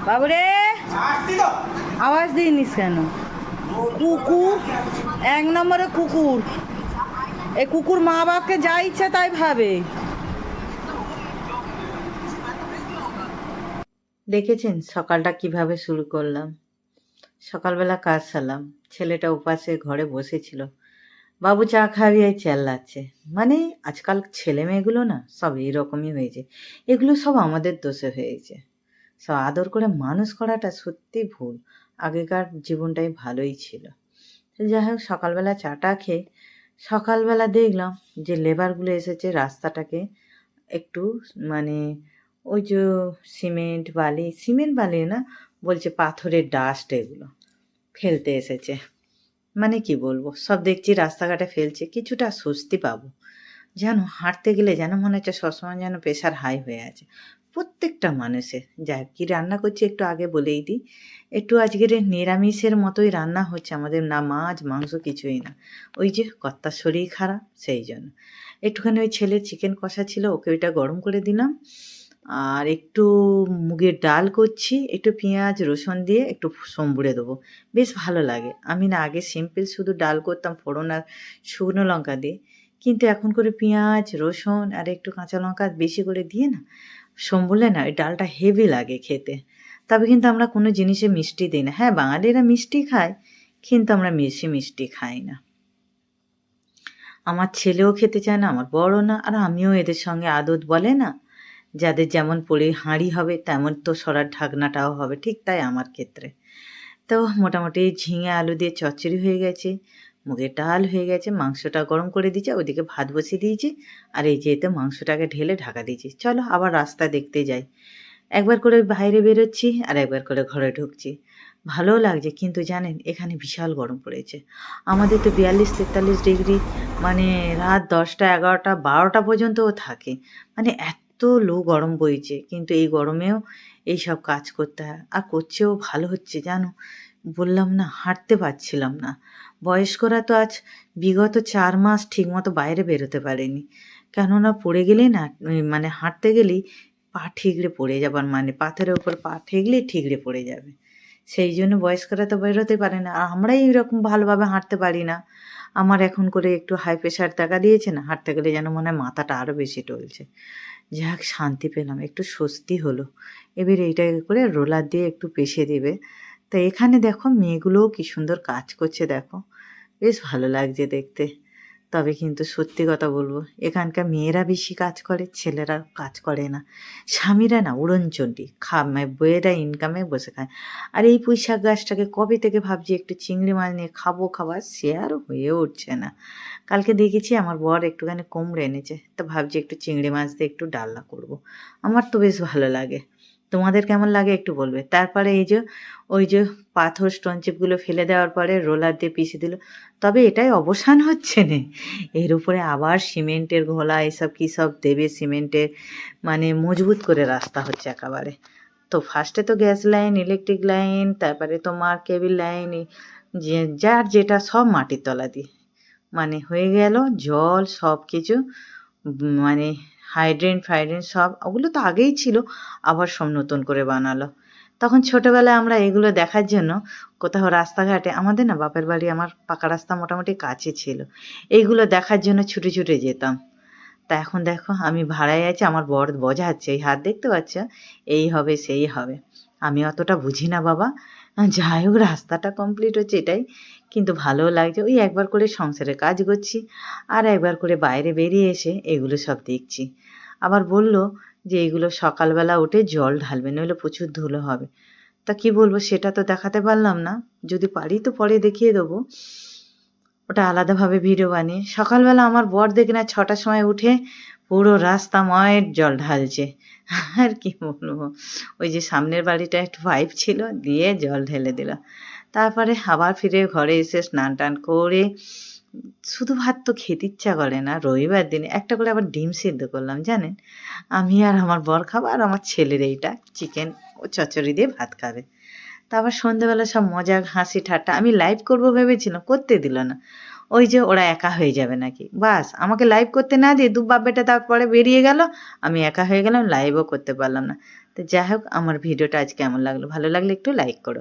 বাবুরে, আওয়াজ দিইনিস কেন? কুকুর, এক নম্বরে কুকুর। এই কুকুর মা বাপকে যা ইচ্ছা তাই ভাবে। দেখেছেন সকালটা কিভাবে শুরু করলাম? সকালবেলা কাজ সারলাম, ছেলেটা উপাসে ঘরে বসেছিল। বাবু চা খাবি এই চেল্লাচ্ছে। মানে আজকাল ছেলে মেয়েগুলো না সব এইরকমই হয়েছে। এগুলো সব আমাদের দোষে হয়েছে। সব আদর করে মানুষ করাটা সত্যি ভুল। আগেকার জীবনটাই ভালোই ছিল। তো যাই হোক, সকালবেলা চাটা খেয়ে সকালবেলা দেখলাম যে লেবারগুলো এসেছে রাস্তাটাকে একটু, মানে ওই যে সিমেন্ট বালি না, বলছে পাথরের ডাস্ট এগুলো ফেলতে এসেছে। মানে কি বলবো, সব দেখছি রাস্তাঘাটে ফেলছে, কিছুটা স্বস্তি পাবো। যেন হাঁটতে গেলে যেন মনে হচ্ছে সবসময় যেন প্রেশার হাই হয়ে আছে প্রত্যেকটা মানুষের। যাই হোক, কী রান্না করছি একটু আগে বলেই দিই। একটু আজকের নিরামিষের মতোই রান্না হচ্ছে আমাদের, না মাছ মাংস কিছুই না। ওই যে কর্তার শরীর খারাপ, সেই জন্য একটুখানি ওই ছেলের চিকেন কষা ছিল, ওকে ওইটা গরম করে দিলাম। আর একটু মুগের ডাল করছি, একটু পেঁয়াজ রসুন দিয়ে একটু সম্বুড়ে দেবো, বেশ ভালো লাগে। আমি না আগে সিম্পল শুধু ডাল করতাম ফোড়ন আর শুকনো লঙ্কা দিয়ে, কিন্তু এখন করে পেঁয়াজ রসুন আর একটু কাঁচা লঙ্কা বেশি করে দিয়ে না সম্বুলে না ওই ডালটা হেভি লাগে খেতে। তবে কিন্তু আমরা কোনো জিনিসে মিষ্টি দিই না। হ্যাঁ, বাঙালিরা মিষ্টি খায়, কিন্তু আমরা বেশি মিষ্টি খাই না। আমার ছেলেও খেতে চায় না, আমার বড়ও না, আর আমিও এদের সঙ্গে আদত বলে না, যাদের যেমন পড়ে হাঁড়ি হবে তেমন তো সরার ঢাকনাটাও হবে, ঠিক তাই আমার ক্ষেত্রে। তো মোটামুটি ঝিঙে আলু দিয়ে চচ্চড়ি হয়ে গেছে, মুগের ডাল হয়ে গেছে, মাংসটা গরম করে দিয়েছি, ওইদিকে ভাত বসিয়ে দিয়েছি, আর এই যে এতে মাংসটাকে ঢেলে ঢাকা দিয়েছি। চলো আবার রাস্তা দেখতে যাই। একবার করে বাইরে বেরোচ্ছি আর একবার করে ঘরে ঢুকছি। ভালোও লাগছে, কিন্তু জানেন এখানে বিশাল গরম পড়েছে। আমাদের তো 42-43 ডিগ্রি, মানে রাত 10টা 11টা 12টা পর্যন্তও থাকে। মানে এত লো গরম বইছে, কিন্তু এই গরমেও এইসব কাজ করতে হয়, আর করছেও ভালো হচ্ছে জানো। বললাম না, হাঁটতে পারছিলাম না। বয়স্করা তো আজ বিগত 4 মাস ঠিকমতো বাইরে বেরোতে পারেনি। কেননা পড়ে গেলেই না, মানে হাঁটতে গেলেই পা ঠিকরে পড়ে যাবার, মানে পাথরের উপর পা ঠেকলেই ঠিকরে পড়ে যাবে। সেই জন্য বয়স্করা তো বেরোতে পারে না, আর আমরাই এরকম ভালোভাবে হাঁটতে পারি না। আমার এখন করে একটু হাই প্রেশার দেখা দিয়েছে না, হাঁটতে গেলে যেন মনে হয় মাথাটা আরও বেশি টলছে। যাক, শান্তি পেলাম, একটু স্বস্তি হলো। এবার এইটাকে করে রোলার দিয়ে একটু পেষে দেবে। তো এখানে দেখো মেয়েগুলোও কি সুন্দর কাজ করছে দেখো, বেশ ভালো লাগছে দেখতে। তবে কিন্তু সত্যি কথা বলবো, এখানকার মেয়েরা বেশি কাজ করে, ছেলেরা কাজ করে না। স্বামীরা না উড়নচণ্ডী, বইয়েরা ইনকামে বসে খায়। আর এই পুঁইশাক গাছটাকে কবে থেকে ভাবছি একটু চিংড়ি মাছ নিয়ে খাবো খাবার, সে আরও হয়ে উঠছে না। কালকে দেখেছি আমার বর একটুখানি কুমড়ো এনেছে, তো ভাবছি একটু চিংড়ি মাছ দিয়ে একটু ডালনা করব। আমার তো বেশ ভালো লাগে। তোমাদের কেমন লাগে একটু বলবে। তারপরে এই যে ওই যে পাথর স্টোন চিপগুলো ফেলে দেওয়ার পরে রোলার দিয়ে পিষে দিল। তবে এটাই অবসান হচ্ছে না, এর উপরে আবার সিমেন্টের ঘোলা এসব কী সব দেবে সিমেন্টের, মানে মজবুত করে রাস্তা হচ্ছে একেবারে। তো ফার্স্টে তো গ্যাস লাইন, ইলেকট্রিক লাইন, তারপরে তোমার কেবল লাইন, যে যার যেটা সব মাটির তলা দিয়ে মানে হয়ে গেল। জল সব কিছু, মানে হাইড্রেন ফাইড্রেন সব ওগুলো তো আগেই ছিল, আবার সব নতুন করে বানালো। তখন ছোটোবেলায় আমরা এগুলো দেখার জন্য কোথাও রাস্তাঘাটে, আমাদের না বাপের বাড়ি আমার পাকা রাস্তা মোটামুটি কাছে ছিল, এইগুলো দেখার জন্য ছুটে ছুটে যেতাম। তা এখন দেখো আমি ভাড়ায় আছি, আমার বর বোঝাচ্ছে, এই হাত দেখতে পাচ্ছ, এই হবে সেই হবে। আমি অতটা বুঝি না বাবা। যাই হোক, রাস্তাটা কমপ্লিট হচ্ছে এটাই, কিন্তু ভালোও লাগছে। ওই একবার করে সংসারে কাজ করছি, আর একবার করে বাইরে বেরিয়ে এসে এগুলো সব দেখছি। আবার বলল যে এগুলো সকালবেলা উঠে জল ঢালবে, নইলে প্রচুর ধুলো হবে। তা কি বলবো, সেটা তো দেখাতে পারলাম না, যদি পারি তো পরে দেখিয়ে দেবো, ওটা আলাদাভাবে ভিডিও বানিয়ে। সকালবেলা আমার বর দেখি না 6টার সময় উঠে পুরো রাস্তাময় জল ঢালছে। আর কি বলবো, ওই যে সামনের বাড়িটা একটু পাইপ ছিল, দিয়ে জল ঢেলে দিল। তারপরে আবার ফিরে ঘরে এসে স্নান টান করে, শুধু ভাত তো খেতে ইচ্ছা করে না, রবিবার দিনে একটা করে আবার ডিম সিদ্ধ করলাম জানেন। আমি আর আমার বর খাবো, আর আমার ছেলের এইটা চিকেন ও চচ্চড়ি দিয়ে ভাত খাবে। তারপর সন্ধ্যেবেলা সব মজা হাসি ঠাট্টা, আমি লাইভ করব ভেবেছিলাম, করতে দিল না। ওই যে ওরা একা হয়ে যাবে নাকি, বাস আমাকে লাইভ করতে না দিয়ে দু বাপ বেটা তারপরে বেরিয়ে গেল, আমি একা হয়ে গেলাম, লাইভও করতে পারলাম না। তো যাই হোক, আমার ভিডিওটা আজ কেমন লাগলো, ভালো লাগলে একটু লাইক করো।